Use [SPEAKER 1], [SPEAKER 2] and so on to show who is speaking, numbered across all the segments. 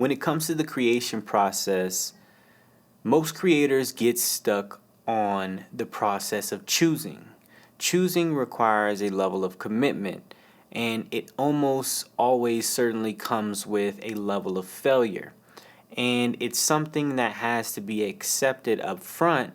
[SPEAKER 1] When it comes to the creation process, most creators get stuck on the process of choosing. Choosing requires a level of commitment, and it almost always certainly comes with a level of failure. And it's something that has to be accepted up front,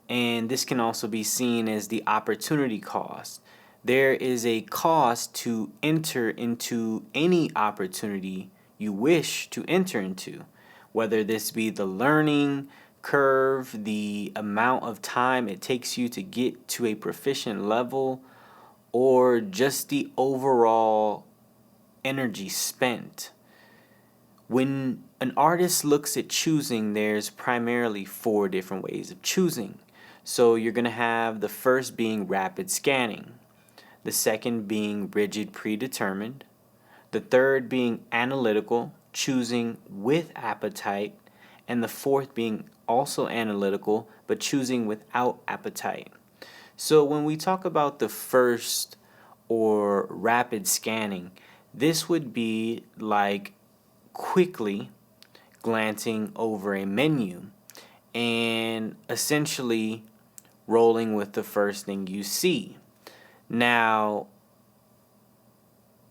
[SPEAKER 1] and this can also be seen as the opportunity cost. There is a cost to enter into any opportunity you wish to enter into, whether this be the learning curve, the amount of time it takes you to get to a proficient level, or just the overall energy spent. When an artist looks at choosing, there's primarily four different ways of choosing. So you're going to have the first being rapid scanning, the second being rigid predetermined, the third being analytical, choosing with appetite, and the fourth being also analytical, but choosing without appetite. So when we talk about the first or rapid scanning, this would be like quickly glancing over a menu and essentially rolling with the first thing you see. Now,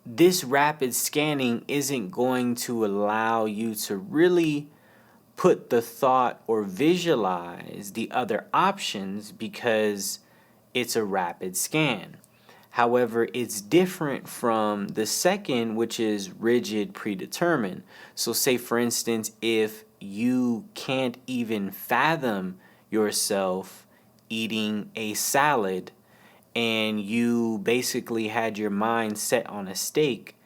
[SPEAKER 1] this rapid scanning isn't going to allow you to really put the thought or visualize the other options because it's a rapid scan. However, it's different from the second, which is rigid predetermined. So say, for instance, if you can't even fathom yourself eating a salad and you basically had your mind set on a steak,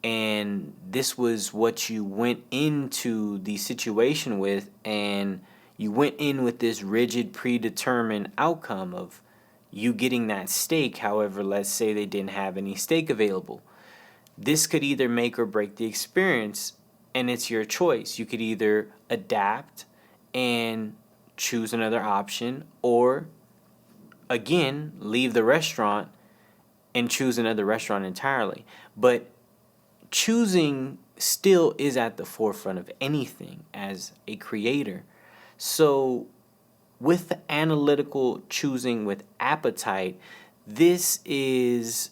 [SPEAKER 1] and this was what you went into the situation with, and you went in with this rigid predetermined outcome of you getting that steak. However, let's say they didn't have any steak available. This could either make or break the experience, and it's your choice. You could either adapt and choose another option, or again, leave the restaurant and choose another restaurant entirely. But choosing still is at the forefront of anything as a creator. So with the analytical choosing with appetite, this is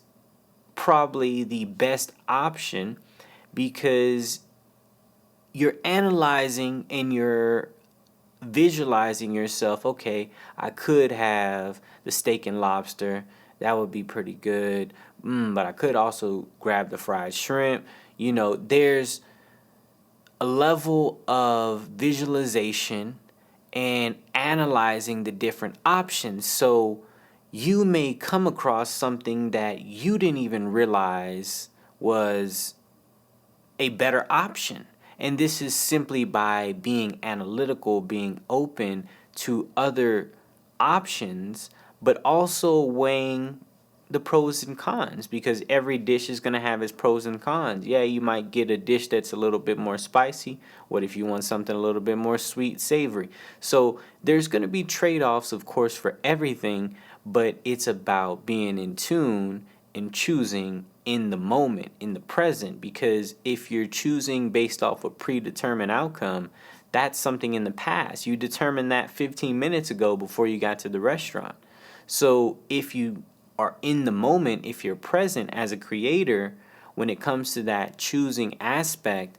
[SPEAKER 1] probably the best option because you're analyzing and you're visualizing yourself. Okay, I could have the steak and lobster. That would be pretty good. But I could also grab the fried shrimp. There's a level of visualization and analyzing the different options. So you may come across something that you didn't even realize was a better option. And this is simply by being analytical, being open to other options, but also weighing the pros and cons, because every dish is going to have its pros and cons. Yeah, you might get a dish that's a little bit more spicy. What if you want something a little bit more sweet, savory? So there's going to be trade-offs, of course, for everything, but it's about being in tune and choosing in the moment, in the present, because if you're choosing based off a predetermined outcome, that's something in the past. You determined that 15 minutes ago before you got to the restaurant. So if you are in the moment, if you're present as a creator, when it comes to that choosing aspect,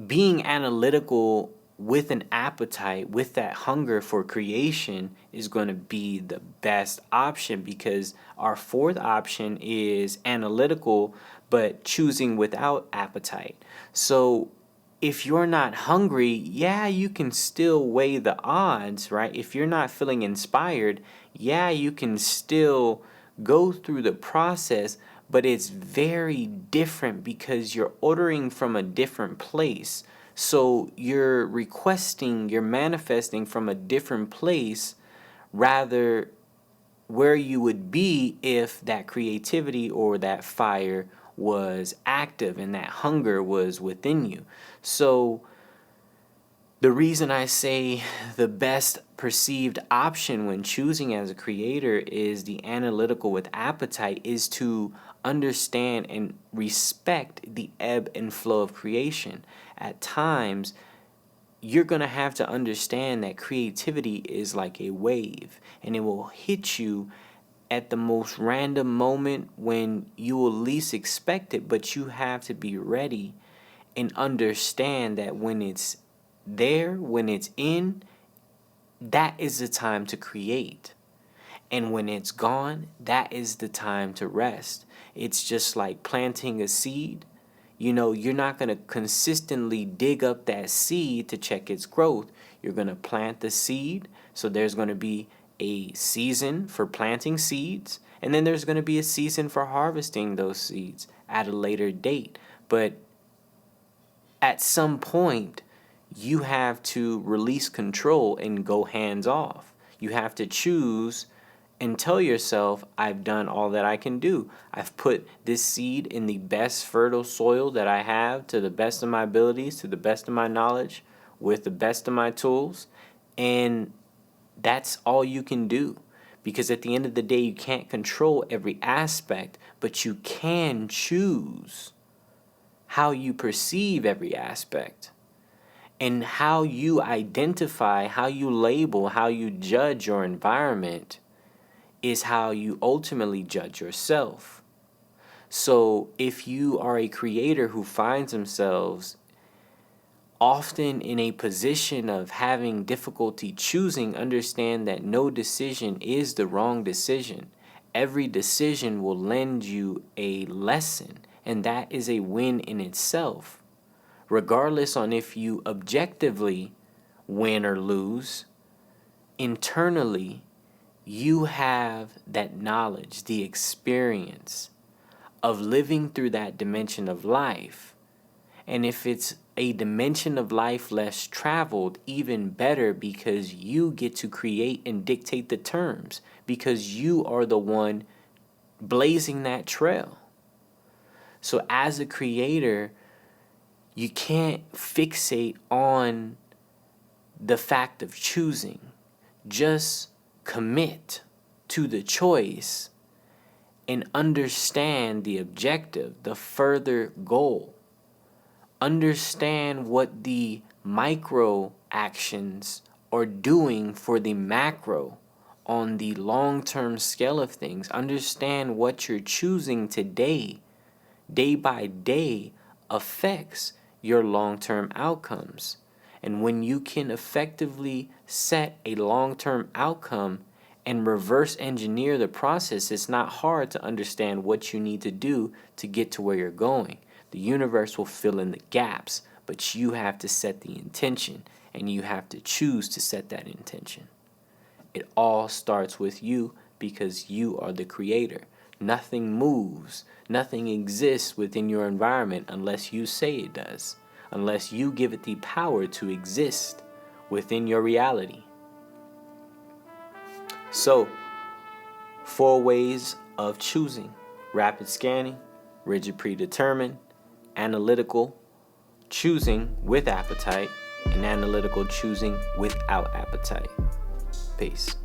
[SPEAKER 1] being analytical with an appetite, with that hunger for creation, is going to be the best option, because our fourth option is analytical but choosing without appetite. So if you're not hungry, yeah, you can still weigh the odds, right? If you're not feeling inspired, yeah, you can still go through the process, but it's very different because you're ordering from a different place. So you're requesting, you're manifesting from a different place, rather where you would be if that creativity or that fire was active and that hunger was within you. So the reason I say the best perceived option when choosing as a creator is the analytical with appetite is to understand and respect the ebb and flow of creation. At times, you're going to have to understand that creativity is like a wave, and it will hit you at the most random moment when you will least expect it, but you have to be ready and understand that when it's there, when it's in, that is the time to create. And when it's gone, that is the time to rest. It's just like planting a seed. You're not going to consistently dig up that seed to check its growth. You're going to plant the seed. So there's going to be a season for planting seeds. And then there's going to be a season for harvesting those seeds at a later date. But at some point, you have to release control and go hands off. You have to choose and tell yourself, I've done all that I can do. I've put this seed in the best fertile soil that I have to the best of my abilities, to the best of my knowledge, with the best of my tools. And that's all you can do. Because at the end of the day, you can't control every aspect, but you can choose how you perceive every aspect. And how you identify, how you label, how you judge your environment is how you ultimately judge yourself. So if you are a creator who finds themselves often in a position of having difficulty choosing, understand that no decision is the wrong decision. Every decision will lend you a lesson, and that is a win in itself. Regardless on if you objectively win or lose, internally, you have that knowledge, the experience of living through that dimension of life. And if it's a dimension of life less traveled, even better, because you get to create and dictate the terms, because you are the one blazing that trail. So as a creator, you can't fixate on the fact of choosing. Just commit to the choice and understand the objective, the further goal. Understand what the micro actions are doing for the macro on the long-term scale of things. Understand what you're choosing today, day by day, affects your long-term outcomes. And when you can effectively set a long-term outcome and reverse engineer the process, it's not hard to understand what you need to do to get to where you're going. The universe will fill in the gaps, but you have to set the intention, and you have to choose to set that intention. It all starts with you, because you are the creator. Nothing moves, nothing exists within your environment unless you say it does, unless you give it the power to exist within your reality. So, 4 ways of choosing: rapid scanning, rigid predetermined, analytical choosing with appetite, and analytical choosing without appetite. Peace.